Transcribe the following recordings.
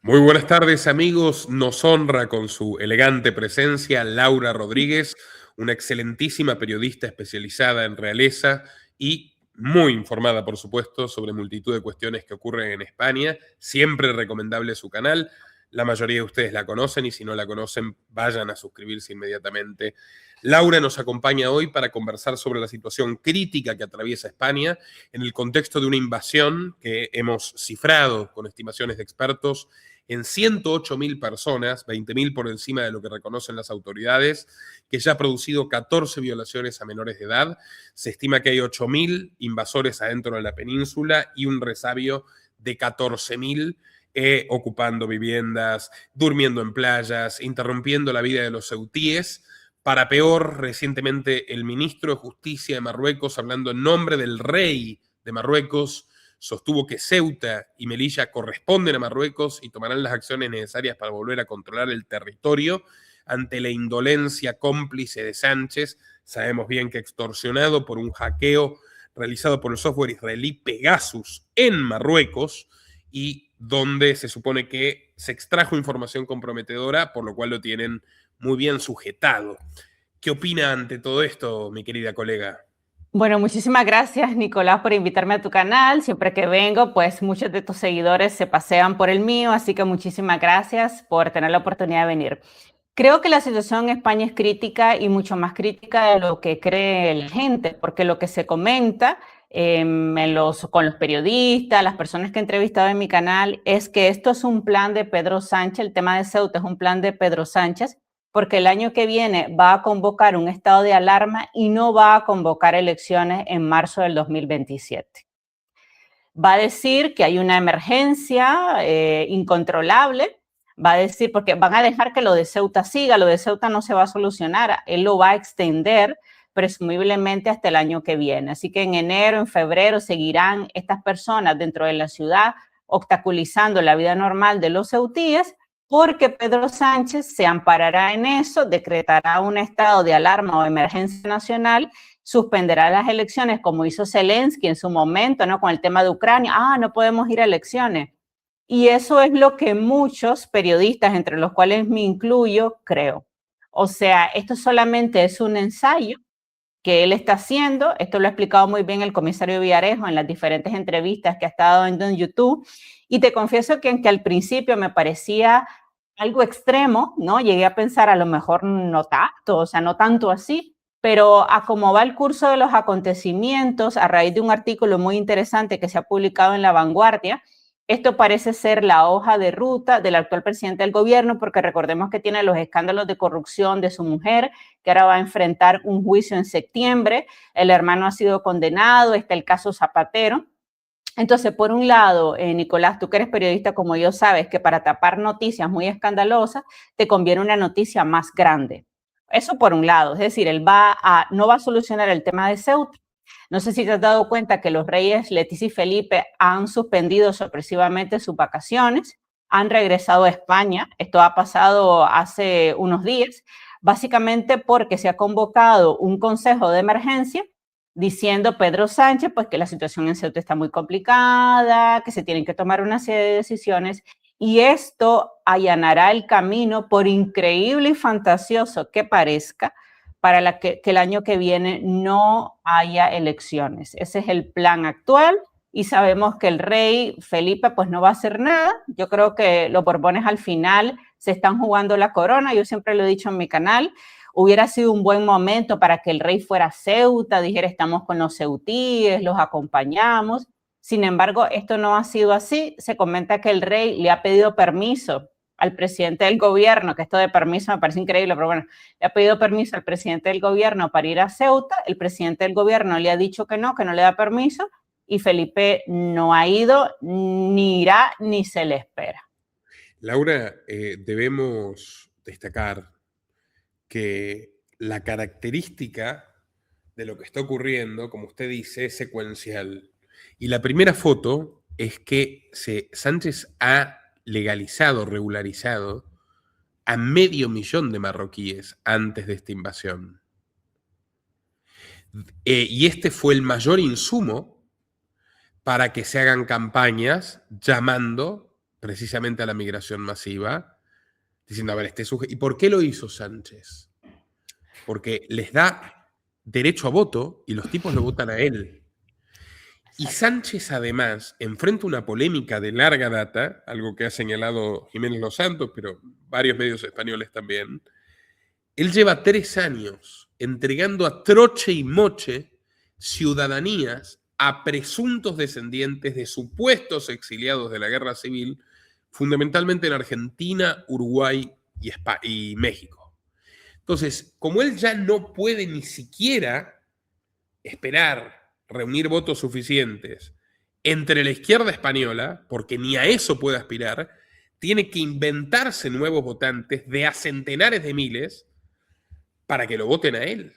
Muy buenas tardes, amigos. Nos honra con su elegante presencia Laura Rodríguez, una excelentísima periodista especializada en realeza y muy informada, por supuesto, sobre multitud de cuestiones que ocurren en España. Siempre recomendable su canal. La mayoría de ustedes la conocen y si no la conocen, vayan a suscribirse inmediatamente. Laura nos acompaña hoy para conversar sobre la situación crítica que atraviesa España en el contexto de una invasión que hemos cifrado con estimaciones de expertos en 108.000 personas, 20.000 por encima de lo que reconocen las autoridades, que ya ha producido 14 violaciones a menores de edad. Se estima que hay 8.000 invasores adentro de la península y un resabio de 14.000 ocupando viviendas, durmiendo en playas, interrumpiendo la vida de los ceutíes. Para peor, recientemente el ministro de Justicia de Marruecos, hablando en nombre del rey de Marruecos, sostuvo que Ceuta y Melilla corresponden a Marruecos y tomarán las acciones necesarias para volver a controlar el territorio ante la indolencia cómplice de Sánchez. Sabemos bien que extorsionado por un hackeo realizado por el software israelí Pegasus en Marruecos y donde se supone que se extrajo información comprometedora, por lo cual lo tienen muy bien sujetado. ¿Qué opina ante todo esto, mi querida colega? Bueno, muchísimas gracias, Nicolás, por invitarme a tu canal. Siempre que vengo, pues muchos de tus seguidores se pasean por el mío, así que muchísimas gracias por tener la oportunidad de venir. Creo que la situación en España es crítica y mucho más crítica de lo que cree la gente, porque lo que se comenta con los periodistas, las personas que he entrevistado en mi canal, es que esto es un plan de Pedro Sánchez, el tema de Ceuta es un plan de Pedro Sánchez, porque el año que viene va a convocar un estado de alarma y no va a convocar elecciones en marzo del 2027. Va a decir que hay una emergencia incontrolable, va a decir, porque van a dejar que lo de Ceuta siga, lo de Ceuta no se va a solucionar, él lo va a extender presumiblemente hasta el año que viene. Así que en enero, en febrero seguirán estas personas dentro de la ciudad obstaculizando la vida normal de los ceutíes, porque Pedro Sánchez se amparará en eso, decretará un estado de alarma o emergencia nacional, suspenderá las elecciones como hizo Zelensky en su momento, ¿no? Con el tema de Ucrania. No podemos ir a elecciones. Y eso es lo que muchos periodistas, entre los cuales me incluyo, creo. O sea, esto solamente es un ensayo que él está haciendo. Esto lo ha explicado muy bien el comisario Villarejo en las diferentes entrevistas que ha estado en YouTube. Y te confieso que al principio me parecía algo extremo, ¿no? Llegué a pensar a lo mejor no tanto, o sea, no tanto así, pero a cómo va el curso de los acontecimientos, a raíz de un artículo muy interesante que se ha publicado en La Vanguardia, esto parece ser la hoja de ruta del actual presidente del gobierno, porque recordemos que tiene los escándalos de corrupción de su mujer, que ahora va a enfrentar un juicio en septiembre, el hermano ha sido condenado, está el caso Zapatero. Entonces, por un lado, Nicolás, tú que eres periodista como yo, sabes que para tapar noticias muy escandalosas te conviene una noticia más grande. Eso por un lado, es decir, él no va a solucionar el tema de Ceuta. No sé si te has dado cuenta que los reyes Leticia y Felipe han suspendido sorpresivamente sus vacaciones, han regresado a España. Esto ha pasado hace unos días, básicamente porque se ha convocado un consejo de emergencia diciendo Pedro Sánchez pues que la situación en Ceuta está muy complicada, que se tienen que tomar una serie de decisiones y esto allanará el camino, por increíble y fantasioso que parezca, para que el año que viene no haya elecciones. Ese es el plan actual y sabemos que el rey Felipe pues no va a hacer nada. Yo creo que los Borbones al final se están jugando la corona, yo siempre lo he dicho en mi canal. Hubiera sido un buen momento para que el rey fuera a Ceuta, dijera estamos con los ceutíes, los acompañamos. Sin embargo, esto no ha sido así. Se comenta que el rey le ha pedido permiso al presidente del gobierno, que esto de permiso me parece increíble, pero bueno, le ha pedido permiso al presidente del gobierno para ir a Ceuta. El presidente del gobierno le ha dicho que no le da permiso y Felipe no ha ido, ni irá, ni se le espera. Laura, debemos destacar que la característica de lo que está ocurriendo, como usted dice, es secuencial. Y la primera foto es que Sánchez ha legalizado, regularizado a 500.000 de marroquíes antes de esta invasión. Y este fue el mayor insumo para que se hagan campañas llamando precisamente a la migración masiva, diciendo, a ver, ¿y por qué lo hizo Sánchez? Porque les da derecho a voto y los tipos lo votan a él. Y Sánchez, además, enfrenta una polémica de larga data, algo que ha señalado Jiménez Los Santos, pero varios medios españoles también. Él lleva 3 años entregando a troche y moche ciudadanías a presuntos descendientes de supuestos exiliados de la guerra civil, fundamentalmente en Argentina, Uruguay y México. Entonces, como él ya no puede ni siquiera esperar reunir votos suficientes entre la izquierda española, porque ni a eso puede aspirar, tiene que inventarse nuevos votantes de a centenares de miles para que lo voten a él.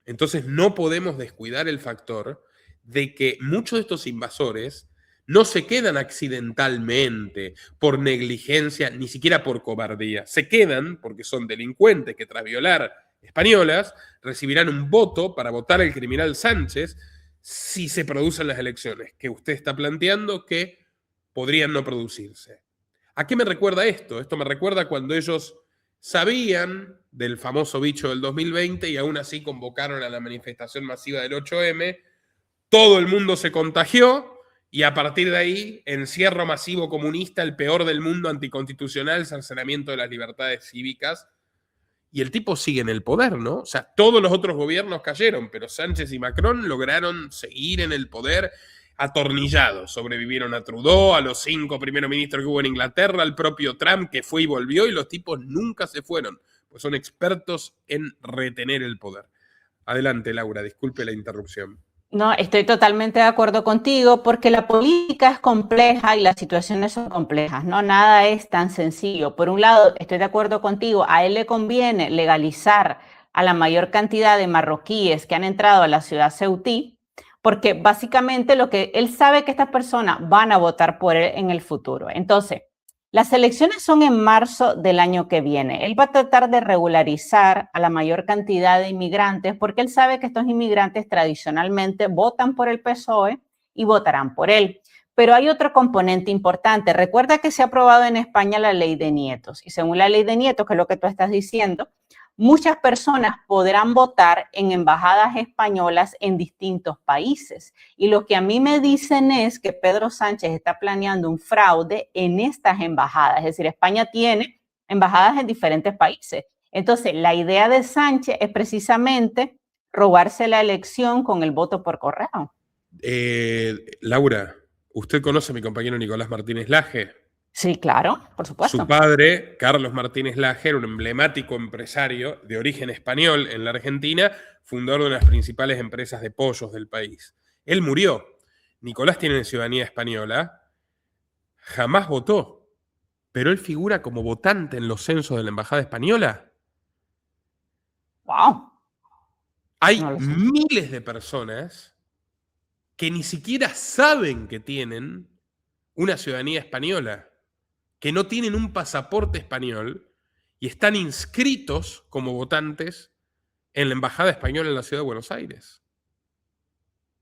Entonces no podemos descuidar el factor de que muchos de estos invasores no se quedan accidentalmente, por negligencia, ni siquiera por cobardía. Se quedan porque son delincuentes que tras violar españolas recibirán un voto para votar al criminal Sánchez si se producen las elecciones, que usted está planteando que podrían no producirse. ¿A qué me recuerda esto? Esto me recuerda cuando ellos sabían del famoso bicho del 2020 y aún así convocaron a la manifestación masiva del 8M, todo el mundo se contagió y a partir de ahí, encierro masivo comunista, el peor del mundo, anticonstitucional, cercenamiento de las libertades cívicas, y el tipo sigue en el poder, ¿no? O sea, todos los otros gobiernos cayeron, pero Sánchez y Macron lograron seguir en el poder atornillados. Sobrevivieron a Trudeau, a los 5 primeros ministros que hubo en Inglaterra, al propio Trump que fue y volvió, y los tipos nunca se fueron, pues son expertos en retener el poder. Adelante, Laura, disculpe la interrupción. No, estoy totalmente de acuerdo contigo porque la política es compleja y las situaciones son complejas, ¿no? Nada es tan sencillo. Por un lado, estoy de acuerdo contigo, a él le conviene legalizar a la mayor cantidad de marroquíes que han entrado a la ciudad ceutí, porque básicamente lo que él sabe que estas personas van a votar por él en el futuro. Entonces, las elecciones son en marzo del año que viene. Él va a tratar de regularizar a la mayor cantidad de inmigrantes porque él sabe que estos inmigrantes tradicionalmente votan por el PSOE y votarán por él. Pero hay otro componente importante. Recuerda que se ha aprobado en España la ley de nietos y según la ley de nietos, que es lo que tú estás diciendo, muchas personas podrán votar en embajadas españolas en distintos países. Y lo que a mí me dicen es que Pedro Sánchez está planeando un fraude en estas embajadas. Es decir, España tiene embajadas en diferentes países. Entonces, la idea de Sánchez es precisamente robarse la elección con el voto por correo. Laura, ¿usted conoce a mi compañero Nicolás Martínez Laje? Sí, claro, por supuesto. Su padre, Carlos Martínez Laje, era un emblemático empresario de origen español en la Argentina, fundador de una de las principales empresas de pollos del país. Él murió. Nicolás tiene ciudadanía española, jamás votó, pero él figura como votante en los censos de la Embajada Española. ¡Wow! Hay No lo sé. miles de personas que ni siquiera saben que tienen una ciudadanía española, que no tienen un pasaporte español y están inscritos como votantes en la Embajada Española en la Ciudad de Buenos Aires.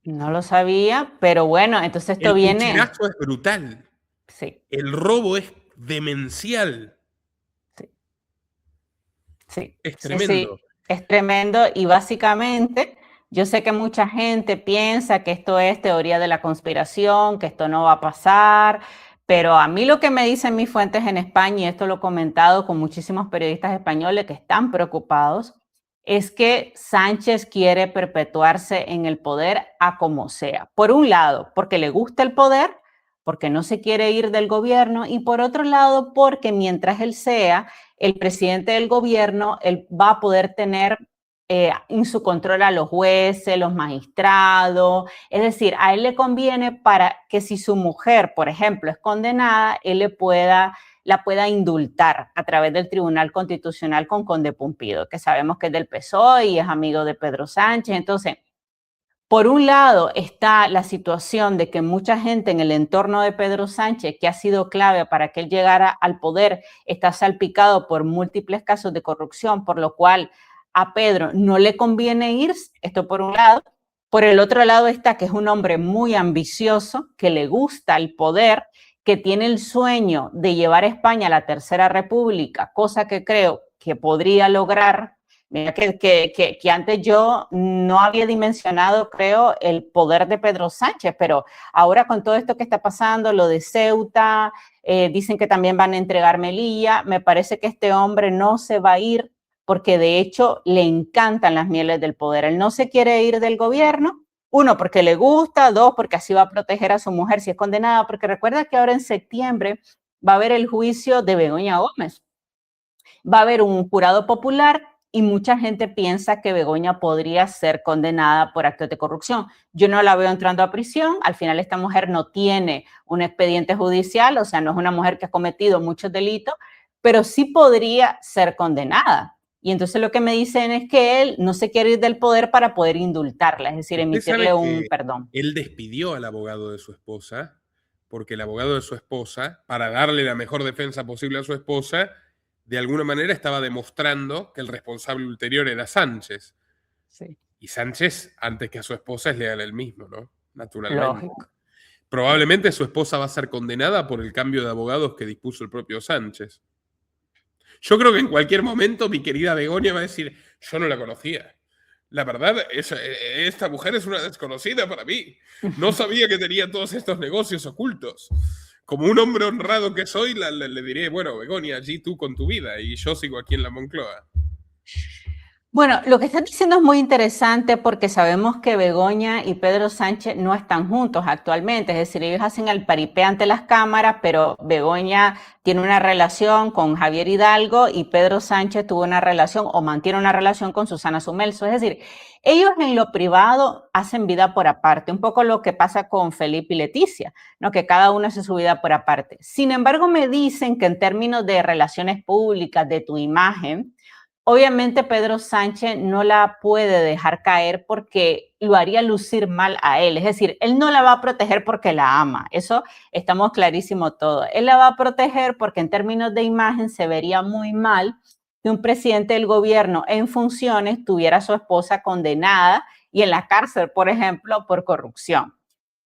No lo sabía, pero bueno, entonces esto El viene... pucherazo es brutal. Sí. El robo es demencial. Sí. Sí. Es tremendo. Sí, es tremendo y básicamente yo sé que mucha gente piensa que esto es teoría de la conspiración, que esto no va a pasar, pero a mí lo que me dicen mis fuentes en España, y esto lo he comentado con muchísimos periodistas españoles que están preocupados, es que Sánchez quiere perpetuarse en el poder a como sea. Por un lado, porque le gusta el poder, porque no se quiere ir del gobierno, y por otro lado, porque mientras él sea el presidente del gobierno, él va a poder tener en su control a los jueces, los magistrados. Es decir, a él le conviene para que si su mujer, por ejemplo, es condenada, él la pueda indultar a través del Tribunal Constitucional con Conde Pumpido, que sabemos que es del PSOE y es amigo de Pedro Sánchez. Entonces, por un lado está la situación de que mucha gente en el entorno de Pedro Sánchez, que ha sido clave para que él llegara al poder, está salpicado por múltiples casos de corrupción, por lo cual a Pedro no le conviene irse, esto por un lado. Por el otro lado está que es un hombre muy ambicioso, que le gusta el poder, que tiene el sueño de llevar a España a la Tercera República, cosa que creo que podría lograr. Mira que antes yo no había dimensionado, creo, el poder de Pedro Sánchez, pero ahora con todo esto que está pasando, lo de Ceuta, dicen que también van a entregar Melilla, me parece que este hombre no se va a ir porque de hecho le encantan las mieles del poder. Él no se quiere ir del gobierno, uno, porque le gusta, dos, porque así va a proteger a su mujer si es condenada, porque recuerda que ahora en septiembre va a haber el juicio de Begoña Gómez. Va a haber un jurado popular y mucha gente piensa que Begoña podría ser condenada por actos de corrupción. Yo no la veo entrando a prisión, al final esta mujer no tiene un expediente judicial, o sea, no es una mujer que ha cometido muchos delitos, pero sí podría ser condenada. Y entonces lo que me dicen es que él no se quiere ir del poder para poder indultarla, es decir, Usted emitirle sabe un que perdón. él despidió al abogado de su esposa, porque el abogado de su esposa, para darle la mejor defensa posible a su esposa, de alguna manera estaba demostrando que el responsable ulterior era Sánchez. Sí. Y Sánchez, antes que a su esposa, es leal él mismo, ¿no? Naturalmente. Lógico. Probablemente su esposa va a ser condenada por el cambio de abogados que dispuso el propio Sánchez. Yo creo que en cualquier momento mi querida Begoña va a decir, yo no la conocía. La verdad, esta mujer es una desconocida para mí. No sabía que tenía todos estos negocios ocultos. Como un hombre honrado que soy, le diré, bueno, Begoña, allí tú con tu vida y yo sigo aquí en la Moncloa. Bueno, lo que estás diciendo es muy interesante porque sabemos que Begoña y Pedro Sánchez no están juntos actualmente, es decir, ellos hacen el paripé ante las cámaras, pero Begoña tiene una relación con Javier Hidalgo y Pedro Sánchez tuvo una relación o mantiene una relación con Susana Sumelso, es decir, ellos en lo privado hacen vida por aparte, un poco lo que pasa con Felipe y Leticia, ¿no? Que cada uno hace su vida por aparte. Sin embargo, me dicen que en términos de relaciones públicas, de tu imagen, obviamente Pedro Sánchez no la puede dejar caer porque lo haría lucir mal a él. Es decir, él no la va a proteger porque la ama. Eso estamos clarísimo todo. Él la va a proteger porque en términos de imagen se vería muy mal que un presidente del gobierno en funciones tuviera a su esposa condenada y en la cárcel, por ejemplo, por corrupción.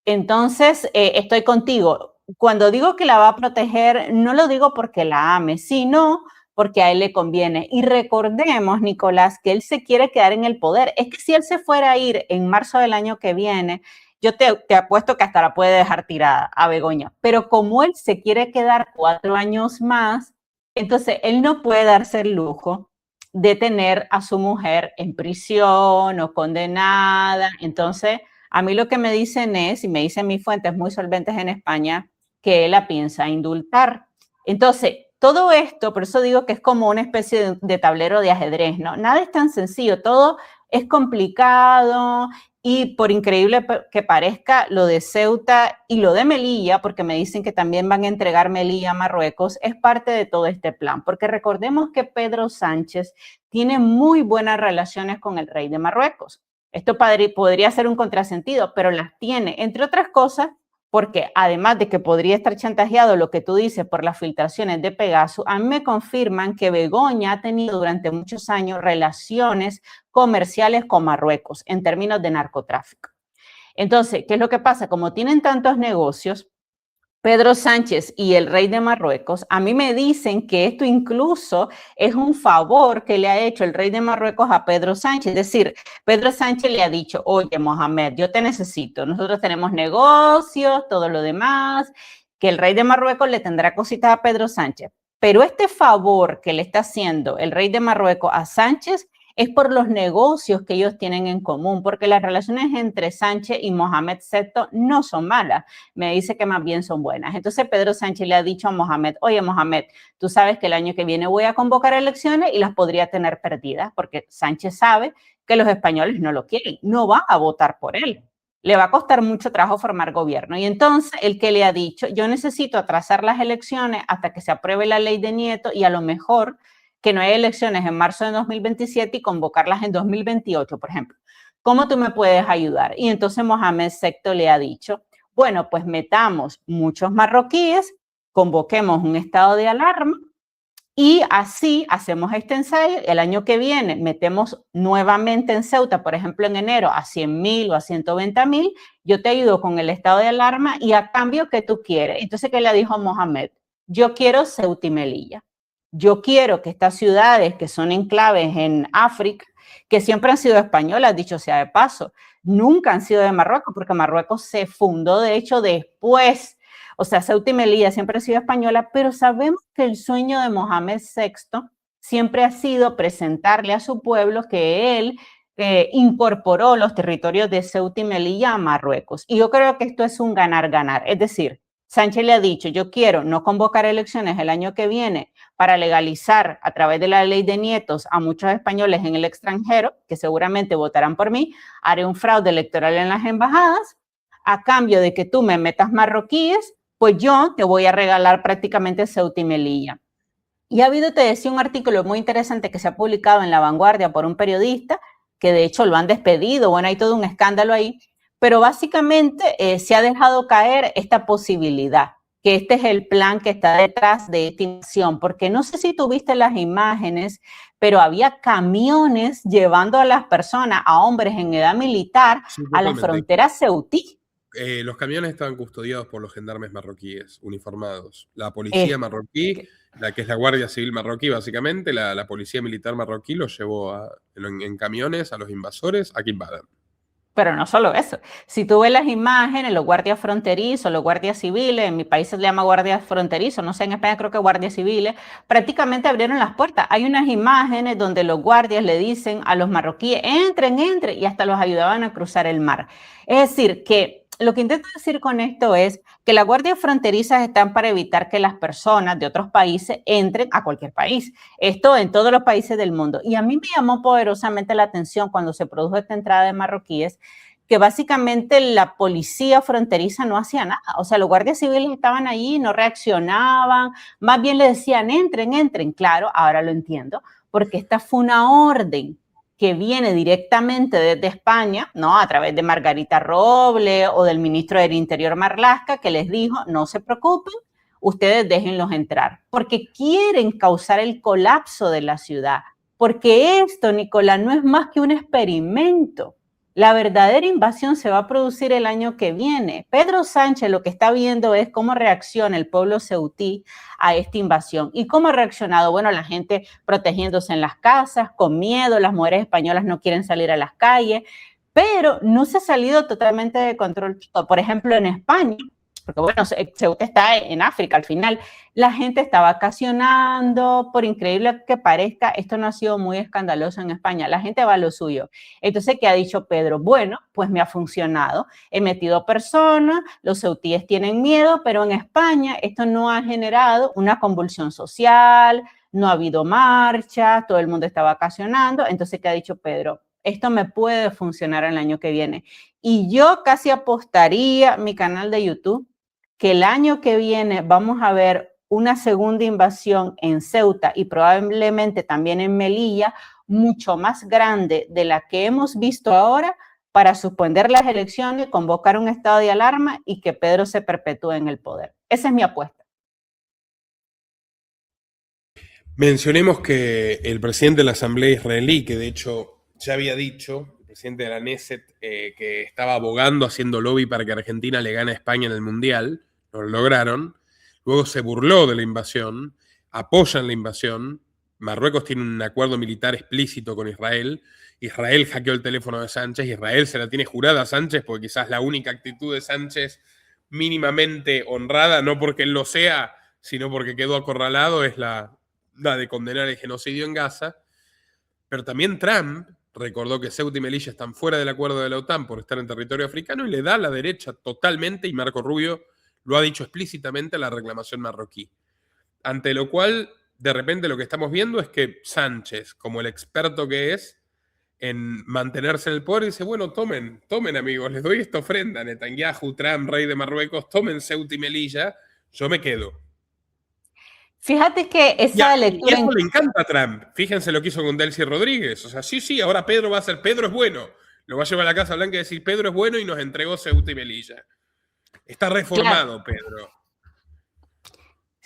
Entonces, estoy contigo. Cuando digo que la va a proteger, no lo digo porque la ame, sino porque a él le conviene. Y recordemos, Nicolás, que él se quiere quedar en el poder. Es que si él se fuera a ir en marzo del año que viene, yo te apuesto que hasta la puede dejar tirada a Begoña. Pero como él se quiere quedar 4 años más, entonces él no puede darse el lujo de tener a su mujer en prisión o condenada. Entonces, a mí lo que me dicen es, y me dicen mis fuentes muy solventes en España, que él la piensa indultar. Entonces, todo esto, por eso digo que es como una especie de tablero de ajedrez, ¿no? Nada es tan sencillo, todo es complicado y por increíble que parezca, lo de Ceuta y lo de Melilla, porque me dicen que también van a entregar Melilla a Marruecos, es parte de todo este plan, porque recordemos que Pedro Sánchez tiene muy buenas relaciones con el rey de Marruecos. Esto podría ser un contrasentido, pero las tiene, entre otras cosas, porque además de que podría estar chantajeado lo que tú dices por las filtraciones de Pegasus, a mí me confirman que Begoña ha tenido durante muchos años relaciones comerciales con Marruecos en términos de narcotráfico. Entonces, ¿qué es lo que pasa? Como tienen tantos negocios, Pedro Sánchez y el rey de Marruecos, a mí me dicen que esto incluso es un favor que le ha hecho el rey de Marruecos a Pedro Sánchez. Es decir, Pedro Sánchez le ha dicho, oye, Mohamed, yo te necesito, nosotros tenemos negocios, todo lo demás, que el rey de Marruecos le tendrá cositas a Pedro Sánchez. Pero este favor que le está haciendo el rey de Marruecos a Sánchez es por los negocios que ellos tienen en común, porque las relaciones entre Sánchez y Mohamed VI no son malas, me dice que más bien son buenas. Entonces Pedro Sánchez le ha dicho a Mohamed, oye Mohamed, tú sabes que el año que viene voy a convocar elecciones y las podría tener perdidas, porque Sánchez sabe que los españoles no lo quieren, no van a votar por él. Le va a costar mucho trabajo formar gobierno. Y entonces, el que le ha dicho, yo necesito atrasar las elecciones hasta que se apruebe la ley de Nieto y a lo mejor que no hay elecciones en marzo de 2027 y convocarlas en 2028, por ejemplo. ¿Cómo tú me puedes ayudar? Y entonces Mohamed VI le ha dicho, bueno, pues metamos muchos marroquíes, convoquemos un estado de alarma Y así hacemos este ensayo. El año que viene metemos nuevamente en Ceuta, por ejemplo, en enero, a 100.000 o a 120.000. Yo te ayudo con el estado de alarma y a cambio, ¿qué tú quieres? Entonces, ¿qué le dijo Mohamed? Yo quiero Ceuta y Melilla. Yo quiero que estas ciudades que son enclaves en África, que siempre han sido españolas, dicho sea de paso, nunca han sido de Marruecos, porque Marruecos se fundó, de hecho, después. O sea, Ceuta y Melilla siempre ha sido española, pero sabemos que el sueño de Mohamed VI siempre ha sido presentarle a su pueblo que él incorporó los territorios de Ceuta y Melilla a Marruecos. Y yo creo que esto es un ganar-ganar. Es decir, Sánchez le ha dicho, yo quiero no convocar elecciones el año que viene para legalizar a través de la ley de nietos a muchos españoles en el extranjero, que seguramente votarán por mí, haré un fraude electoral en las embajadas, a cambio de que tú me metas marroquíes, pues yo te voy a regalar prácticamente Ceuta y Melilla. Y ha habido, te decía, un artículo muy interesante que se ha publicado en La Vanguardia por un periodista, que de hecho lo han despedido, bueno, hay todo un escándalo ahí, pero básicamente se ha dejado caer esta posibilidad, que este es el plan que está detrás de esta invasión, porque no sé si tuviste las imágenes, pero había camiones llevando a las personas, a hombres en edad militar, Sí, a la frontera ceutí. Los camiones estaban custodiados por los gendarmes marroquíes, uniformados. La policía Es, marroquí, la que es la Guardia Civil marroquí, básicamente, la policía militar marroquí los llevó en camiones a los invasores a que invadan. pero no solo eso. Si tú ves las imágenes, los guardias fronterizos, los guardias civiles, en mi país se le llama guardias fronterizos, no sé, en España creo que guardias civiles, prácticamente abrieron las puertas. Hay unas imágenes donde los guardias le dicen a los marroquíes, entren, entren, y hasta los ayudaban a cruzar el mar. Es decir, que lo que intento decir con esto es que las guardias fronterizas están para evitar que las personas de otros países entren a cualquier país. Esto en todos los países del mundo. Y a mí me llamó poderosamente la atención cuando se produjo esta entrada de marroquíes, que básicamente la policía fronteriza no hacía nada. O sea, los guardias civiles estaban allí, no reaccionaban, más bien le decían, entren, entren. Claro, ahora lo entiendo, porque esta fue una orden que viene directamente desde España, ¿no? A través de Margarita Roble o del ministro del Interior Marlaska, que les dijo, no se preocupen, ustedes déjenlos entrar, porque quieren causar el colapso de la ciudad, porque esto, Nicolás, no es más que un experimento. La verdadera invasión se va a producir el año que viene. Pedro Sánchez lo que está viendo es cómo reacciona el pueblo ceutí a esta invasión. ¿Y cómo ha reaccionado? Bueno, la gente protegiéndose en las casas, con miedo, las mujeres españolas no quieren salir a las calles, pero no se ha salido totalmente de control. Por ejemplo, en España, porque bueno, Ceuta está en África al final, la gente está vacacionando, por increíble que parezca, esto no ha sido muy escandaloso en España, la gente va a lo suyo. Entonces, ¿qué ha dicho Pedro? Bueno, pues me ha funcionado, he metido personas, los ceutíes tienen miedo, pero en España esto no ha generado una convulsión social, no ha habido marcha, todo el mundo está vacacionando, entonces, ¿qué ha dicho Pedro? Esto me puede funcionar el año que viene. Y yo casi apostaría mi canal de YouTube que el año que viene vamos a ver una segunda invasión en Ceuta y probablemente también en Melilla, mucho más grande de la que hemos visto ahora, para suspender las elecciones, convocar un estado de alarma y que Pedro se perpetúe en el poder. Esa es mi apuesta. Mencionemos que el presidente de la Asamblea israelí, que de hecho ya había dicho, el presidente de la Knesset, que estaba abogando, haciendo lobby para que Argentina le gane a España en el Mundial, no lo lograron, luego se burló de la invasión, apoyan la invasión, Marruecos tiene un acuerdo militar explícito con Israel, Israel hackeó el teléfono de Sánchez, Israel se la tiene jurada a Sánchez, porque quizás la única actitud de Sánchez mínimamente honrada, no porque él lo sea, sino porque quedó acorralado, es la de condenar el genocidio en Gaza. Pero también Trump recordó que Ceuta y Melilla están fuera del acuerdo de la OTAN por estar en territorio africano y le da a la derecha totalmente, y Marco Rubio lo ha dicho explícitamente, a la reclamación marroquí. Ante lo cual, de repente lo que estamos viendo es que Sánchez, como el experto que es en mantenerse en el poder, dice, bueno, tomen amigos, les doy esta ofrenda, Netanyahu, Trump, rey de Marruecos, tomen Ceuta y Melilla, yo me quedo. Fíjate que esa Y lectura... eso le encanta a Trump. Fíjense lo que hizo con Delcy Rodríguez. O sea, sí, ahora Pedro va a ser, Pedro es bueno. Lo va a llevar a la Casa Blanca y decir, Pedro es bueno y nos entregó Ceuta y Melilla. Está Claro, reformado, Pedro.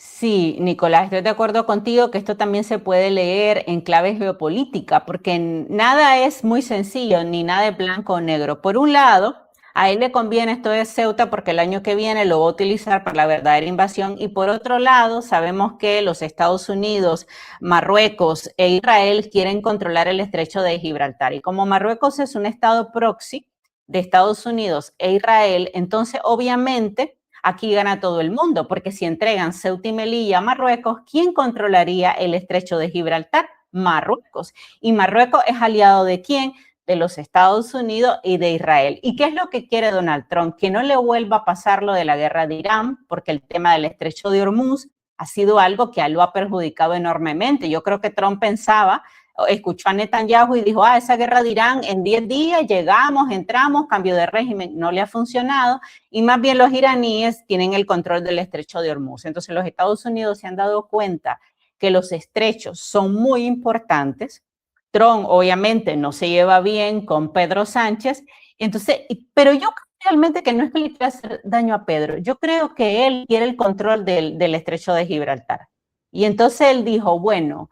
Sí, Nicolás, estoy de acuerdo contigo que esto también se puede leer en clave geopolítica, porque nada es muy sencillo, ni nada de blanco o negro. Por un lado, a él le conviene esto de Ceuta porque el año que viene lo va a utilizar para la verdadera invasión, y por otro lado, sabemos que los Estados Unidos, Marruecos e Israel quieren controlar el estrecho de Gibraltar. Y como Marruecos es un estado proxy de Estados Unidos e Israel, entonces obviamente aquí gana todo el mundo, porque si entregan Ceuta y Melilla a Marruecos, ¿quién controlaría el estrecho de Gibraltar? Marruecos. ¿Y Marruecos es aliado de quién? De los Estados Unidos y de Israel. ¿Y qué es lo que quiere Donald Trump? Que no le vuelva a pasar lo de la guerra de Irán, porque el tema del estrecho de Hormuz ha sido algo que a él lo ha perjudicado enormemente. Yo creo que Trump pensaba, escuchó a Netanyahu y dijo, esa guerra de Irán en 10 días llegamos, entramos, cambio de régimen, no le ha funcionado, y más bien los iraníes tienen el control del estrecho de Hormuz. Entonces los Estados Unidos se han dado cuenta que los estrechos son muy importantes. Trump obviamente no se lleva bien con Pedro Sánchez, entonces, pero yo realmente que no es que le quiera hacer daño a Pedro, yo creo que él quiere el control del estrecho de Gibraltar. Y entonces él dijo, bueno,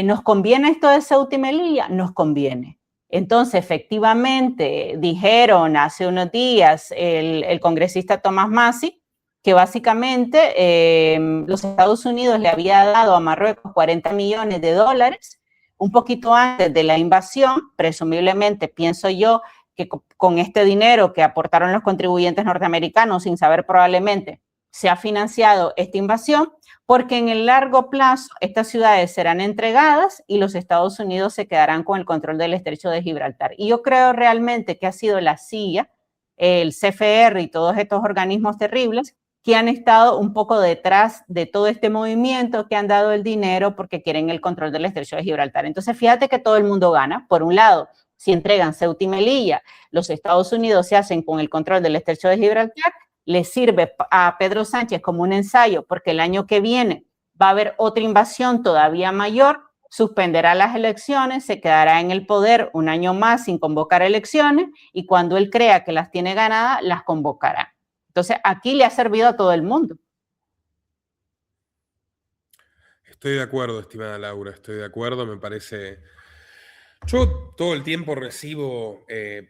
¿nos conviene esto de Ceuta y Melilla? Nos conviene. Entonces, efectivamente, dijeron hace unos días el congresista Tomás Massi que básicamente los Estados Unidos le había dado a Marruecos 40 millones de dólares un poquito antes de la invasión, presumiblemente, pienso yo, que con este dinero que aportaron los contribuyentes norteamericanos, sin saber probablemente, se ha financiado esta invasión, porque en el largo plazo estas ciudades serán entregadas y los Estados Unidos se quedarán con el control del estrecho de Gibraltar. Y yo creo realmente que ha sido la CIA, el CFR y todos estos organismos terribles que han estado un poco detrás de todo este movimiento, que han dado el dinero porque quieren el control del estrecho de Gibraltar. Entonces, fíjate que todo el mundo gana. Por un lado, si entregan Ceuta y Melilla, los Estados Unidos se hacen con el control del estrecho de Gibraltar, le sirve a Pedro Sánchez como un ensayo, porque el año que viene va a haber otra invasión todavía mayor, suspenderá las elecciones, se quedará en el poder un año más sin convocar elecciones, y cuando él crea que las tiene ganadas, las convocará. Entonces, aquí le ha servido a todo el mundo. Estoy de acuerdo, estimada Laura, estoy de acuerdo, me parece. Yo todo el tiempo recibo,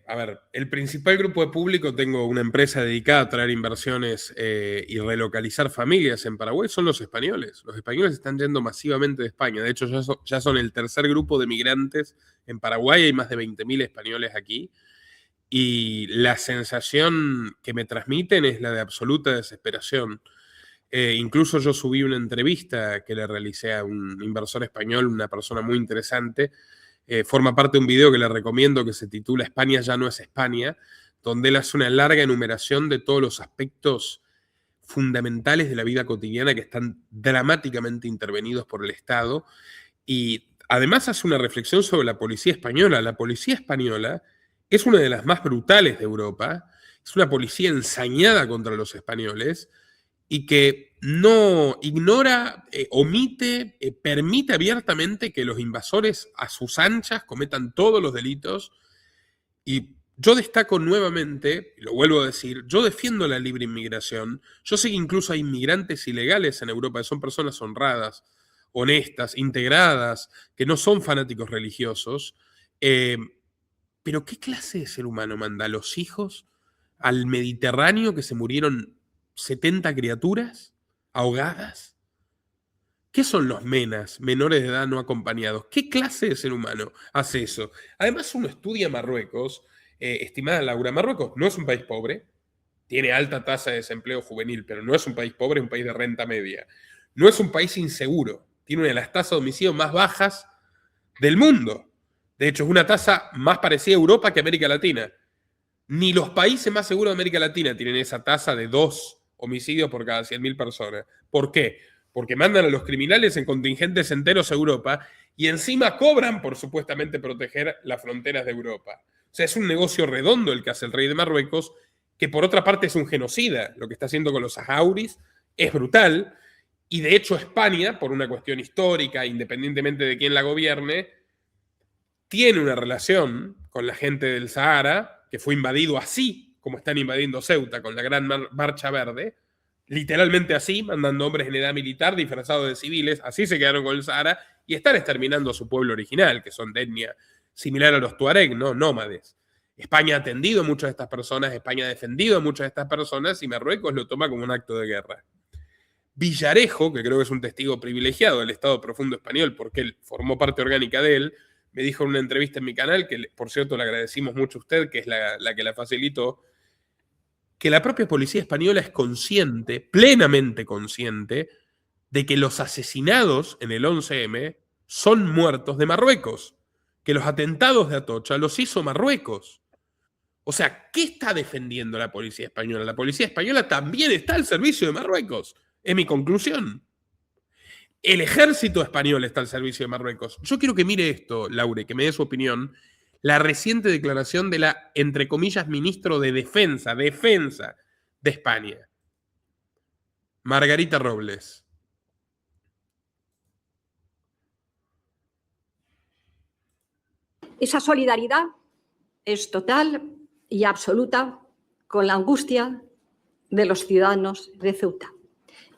a ver, el principal grupo de público, tengo una empresa dedicada a traer inversiones y relocalizar familias en Paraguay, son los españoles. Los españoles están yendo masivamente de España, de hecho ya son el tercer grupo de migrantes en Paraguay, hay más de 20.000 españoles aquí, y la sensación que me transmiten es la de absoluta desesperación. Incluso yo subí una entrevista que le realicé a un inversor español, una persona muy interesante. Forma parte de un video que le recomiendo que se titula España ya no es España, donde él hace una larga enumeración de todos los aspectos fundamentales de la vida cotidiana que están dramáticamente intervenidos por el Estado. Y además hace una reflexión sobre la policía española. La policía española es una de las más brutales de Europa, es una policía ensañada contra los españoles y que no ignora, omite, permite abiertamente que los invasores a sus anchas cometan todos los delitos. Y yo destaco nuevamente, y lo vuelvo a decir, yo defiendo la libre inmigración. Yo sé que incluso hay inmigrantes ilegales en Europa, que son personas honradas, honestas, integradas, que no son fanáticos religiosos. Eh, pero ¿qué clase de ser humano manda a los hijos al Mediterráneo que se murieron 70 criaturas ahogadas? ¿Qué son los MENAs, menores de edad no acompañados? ¿Qué clase de ser humano hace eso? Además, uno estudia Marruecos, estimada Laura, Marruecos no es un país pobre, tiene alta tasa de desempleo juvenil, pero no es un país pobre, es un país de renta media. No es un país inseguro, tiene una de las tasas de homicidio más bajas del mundo. De hecho, es una tasa más parecida a Europa que a América Latina. Ni los países más seguros de América Latina tienen esa tasa de 2 homicidios por cada 100.000 personas. ¿Por qué? Porque mandan a los criminales en contingentes enteros a Europa y encima cobran por supuestamente proteger las fronteras de Europa. O sea, es un negocio redondo el que hace el rey de Marruecos, que por otra parte es un genocida. Lo que está haciendo con los saharauis es brutal. Y de hecho España, por una cuestión histórica, independientemente de quién la gobierne, tiene una relación con la gente del Sahara, que fue invadido así como están invadiendo Ceuta con la Gran Marcha Verde, literalmente así, mandando hombres en edad militar disfrazados de civiles, así se quedaron con el Sahara y están exterminando a su pueblo original, que son de etnia similar a los tuareg, ¿no? Nómades. España ha atendido a muchas de estas personas, España ha defendido a muchas de estas personas y Marruecos lo toma como un acto de guerra. Villarejo, que creo que es un testigo privilegiado del Estado Profundo Español porque él formó parte orgánica de él, me dijo en una entrevista en mi canal, que por cierto le agradecimos mucho a usted, que es la que la facilitó, que la propia policía española es consciente, plenamente consciente, de que los asesinados en el 11M son muertos de Marruecos, que los atentados de Atocha los hizo Marruecos. O sea, ¿qué está defendiendo la policía española? La policía española también está al servicio de Marruecos. Es mi conclusión. El ejército español está al servicio de Marruecos. Yo quiero que mire esto, Laure, que me dé su opinión. La reciente declaración de la, entre comillas, ministro de Defensa de España, Margarita Robles. Esa solidaridad es total y absoluta con la angustia de los ciudadanos de Ceuta.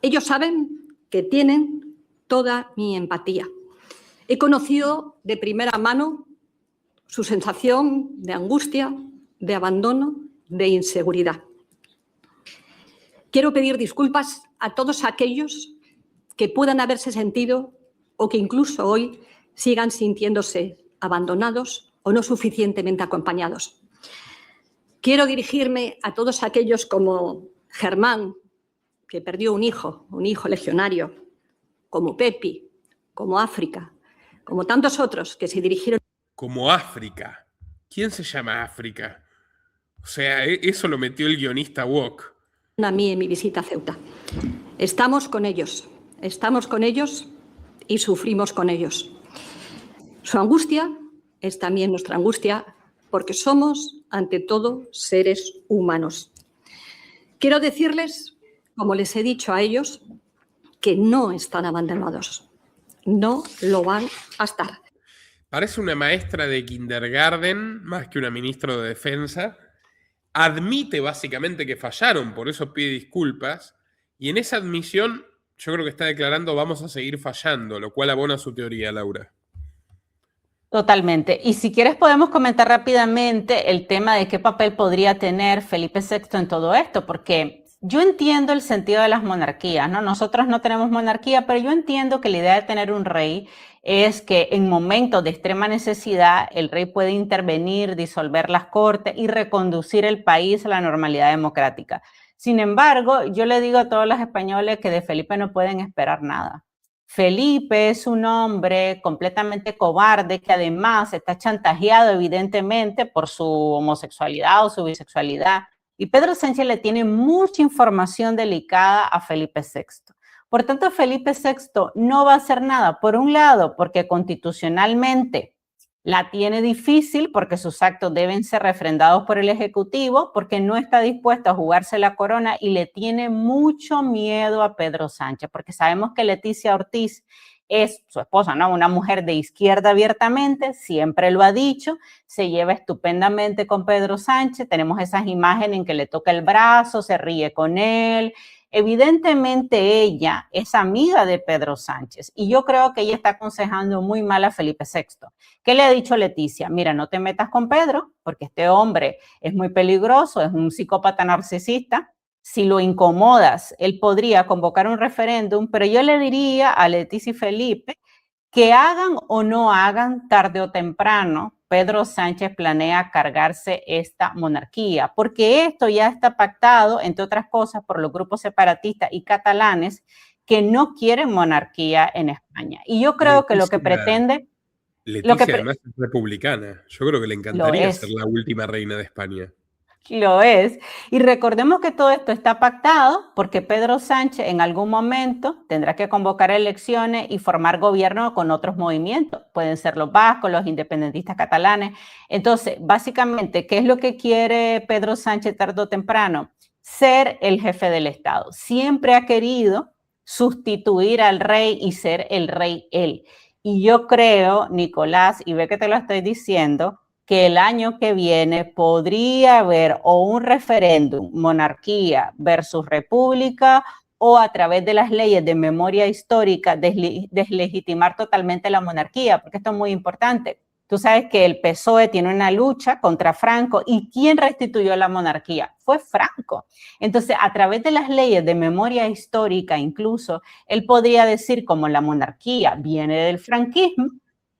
Ellos saben que tienen toda mi empatía. He conocido de primera mano su sensación de angustia, de abandono, de inseguridad. Quiero pedir disculpas a todos aquellos que puedan haberse sentido o que incluso hoy sigan sintiéndose abandonados o no suficientemente acompañados. Quiero dirigirme a todos aquellos como Germán, que perdió un hijo legionario, como Pepi, como África, como tantos otros que se dirigieron. Como África. ¿Quién se llama África? O sea, eso lo metió el guionista Wok. A mí en mi visita a Ceuta. Estamos con ellos y sufrimos con ellos. Su angustia es también nuestra angustia porque somos, ante todo, seres humanos. Quiero decirles, como les he dicho a ellos, que no están abandonados. No lo van a estar. Parece una maestra de kindergarten más que una ministra de Defensa. Admite básicamente que fallaron, por eso pide disculpas. Y en esa admisión yo creo que está declarando vamos a seguir fallando, lo cual abona su teoría, Laura. Totalmente. Y si quieres podemos comentar rápidamente el tema de qué papel podría tener Felipe VI en todo esto, porque yo entiendo el sentido de las monarquías, ¿no? Nosotros no tenemos monarquía, pero yo entiendo que la idea de tener un rey es que en momentos de extrema necesidad el rey puede intervenir, disolver las cortes y reconducir el país a la normalidad democrática. Sin embargo, yo le digo a todos los españoles que de Felipe no pueden esperar nada. Felipe es un hombre completamente cobarde que además está chantajeado evidentemente por su homosexualidad o su bisexualidad. Y Pedro Sánchez le tiene mucha información delicada a Felipe VI. Por tanto, Felipe VI no va a hacer nada, por un lado, porque constitucionalmente la tiene difícil, porque sus actos deben ser refrendados por el Ejecutivo, porque no está dispuesto a jugarse la corona y le tiene mucho miedo a Pedro Sánchez, porque sabemos que Leticia Ortiz es su esposa, ¿no? Una mujer de izquierda abiertamente, siempre lo ha dicho, se lleva estupendamente con Pedro Sánchez, tenemos esas imágenes en que le toca el brazo, se ríe con él. Evidentemente ella es amiga de Pedro Sánchez y yo creo que ella está aconsejando muy mal a Felipe VI. ¿Qué le ha dicho Leticia? Mira, no te metas con Pedro porque este hombre es muy peligroso, es un psicópata narcisista. Si lo incomodas, él podría convocar un referéndum, pero yo le diría a Leticia y Felipe que hagan o no hagan, tarde o temprano, Pedro Sánchez planea cargarse esta monarquía, porque esto ya está pactado, entre otras cosas, por los grupos separatistas y catalanes que no quieren monarquía en España. Y yo creo que lo que pretende... Leticia además es republicana. Yo creo que le encantaría ser la última reina de España. Lo es. Y recordemos que todo esto está pactado porque Pedro Sánchez en algún momento tendrá que convocar elecciones y formar gobierno con otros movimientos. Pueden ser los vascos, los independentistas catalanes. Entonces, básicamente, ¿qué es lo que quiere Pedro Sánchez tarde o temprano? Ser el jefe del Estado. Siempre ha querido sustituir al rey y ser el rey él. Y yo creo, Nicolás, y ve que te lo estoy diciendo, que el año que viene podría haber o un referéndum, monarquía versus república, o a través de las leyes de memoria histórica deslegitimar totalmente la monarquía, porque esto es muy importante. Tú sabes que el PSOE tiene una lucha contra Franco, y ¿quién restituyó la monarquía? Fue Franco. Entonces, a través de las leyes de memoria histórica, incluso, él podría decir, como la monarquía viene del franquismo,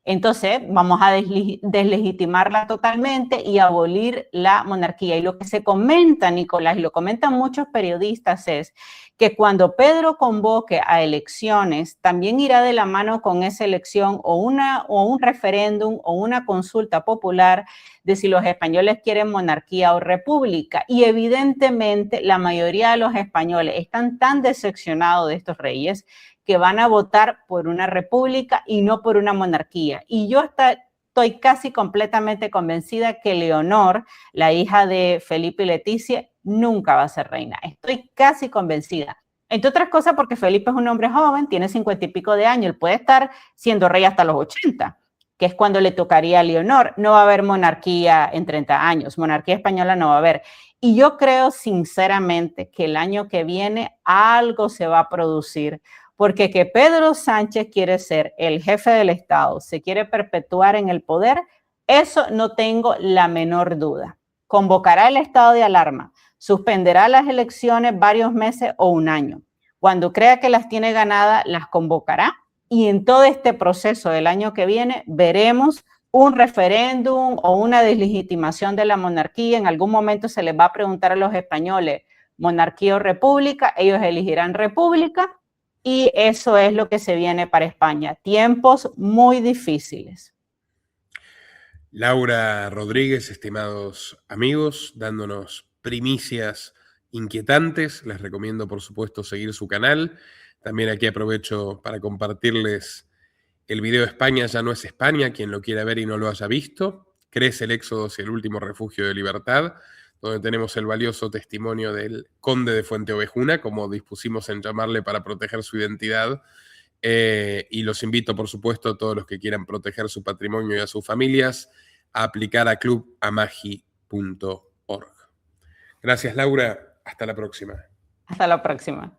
entonces vamos a deslegitimarla totalmente y abolir la monarquía. Y lo que se comenta, Nicolás, y lo comentan muchos periodistas, es que cuando Pedro convoque a elecciones, también irá de la mano con esa elección o un referéndum o una consulta popular de si los españoles quieren monarquía o república. Y evidentemente la mayoría de los españoles están tan decepcionados de estos reyes que van a votar por una república y no por una monarquía. Y yo estoy casi completamente convencida que Leonor, la hija de Felipe y Leticia, nunca va a ser reina. Estoy casi convencida. Entre otras cosas porque Felipe es un hombre joven, tiene 50 y pico de años, él puede estar siendo rey hasta los 80, que es cuando le tocaría a Leonor. No va a haber monarquía en 30 años, monarquía española no va a haber. Y yo creo sinceramente que el año que viene algo se va a producir, porque que Pedro Sánchez quiere ser el jefe del Estado, se quiere perpetuar en el poder, eso no tengo la menor duda. Convocará el estado de alarma, suspenderá las elecciones varios meses o un año. Cuando crea que las tiene ganadas, las convocará, y en todo este proceso del año que viene veremos un referéndum o una deslegitimación de la monarquía. En algún momento se les va a preguntar a los españoles, monarquía o república, ellos elegirán república. Y eso es lo que se viene para España. Tiempos muy difíciles. Laura Rodríguez, estimados amigos, dándonos primicias inquietantes. Les recomiendo, por supuesto, seguir su canal. También aquí aprovecho para compartirles el video España ya no es España, quien lo quiera ver y no lo haya visto. Crece el éxodo hacia el último refugio de libertad, donde tenemos el valioso testimonio del conde de Fuenteovejuna, como dispusimos en llamarle para proteger su identidad. Y los invito, por supuesto, a todos los que quieran proteger su patrimonio y a sus familias, a aplicar a clubamagi.org. Gracias, Laura. Hasta la próxima. Hasta la próxima.